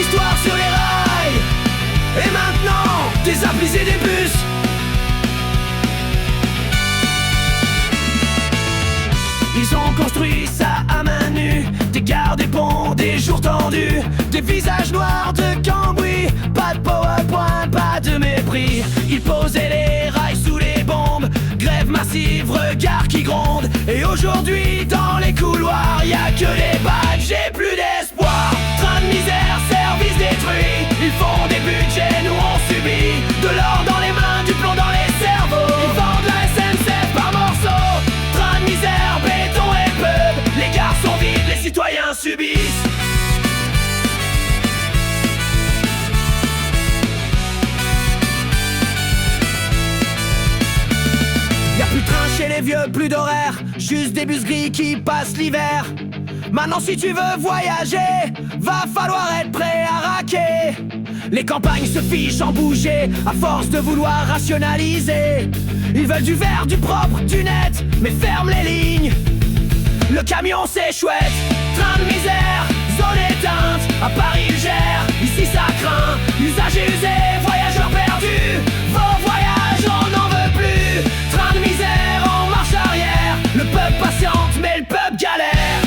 d'histoire sur les rails. Et maintenant, des applis et des bus. Ils ont construit ça à main nue, des gares, des ponts, des jours tendus, des visages noirs de cambouis. Pas de PowerPoint, pas de mépris. Ils posaient les rails sous les bombes. Grève massive, regard qui gronde. Et aujourd'hui dans les couloirs, y'a que les badges, j'ai plus d'espoir. Train de misère, service détruit. Ils font des budgets, nous on subit. De l'or dans les mains, du plomb dans les cerveaux. Ils vendent la SNCF par morceaux. Train de misère, béton et pub. Les gares sont vides, les citoyens subissent. Y'a plus de train chez les vieux, plus d'horaire, juste des bus gris qui passent l'hiver. Maintenant si tu veux voyager, va falloir être prêt à raquer. Les campagnes se fichent en bouger, à force de vouloir rationaliser. Ils veulent du vert, du propre, du net, mais ferme les lignes. Le camion c'est chouette, train de misère, zone éteinte. À Paris il gère, ici ça craint. Usagers usés, voyageurs perdus. Vos voyages on n'en veut plus. Train de misère en marche arrière. Le peuple patiente mais le peuple galère.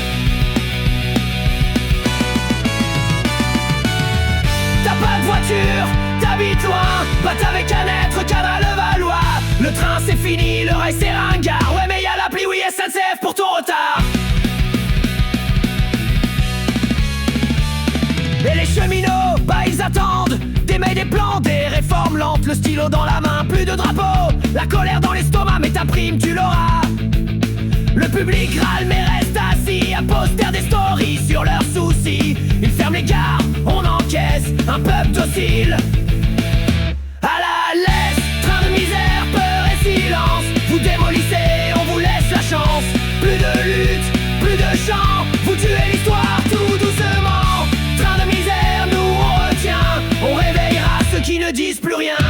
T'as pas de voiture, t'habites loin. Batte avec un être, cadre le Valois. Le train c'est fini, le rail c'est ringard. Ouais mais y'a l'appli oui SNCF pour ton retard. Et les cheminots, bah ils attendent des mails, des plans, des réformes lentes. Le stylo dans la main, plus de drapeau. La colère dans l'estomac, mais ta prime tu l'auras. Le public râle mais reste assis, à poster des stories sur leurs soucis. Ils ferment les gares, on encaisse, un peuple docile. À la laisse, train de misère, peur et silence. Vous démolissez, on vous laisse la chance. Plus de lutte, plus de chant. Vous tuez l'histoire tout doucement. Train de misère, nous on retient. On réveillera ceux qui ne disent plus rien.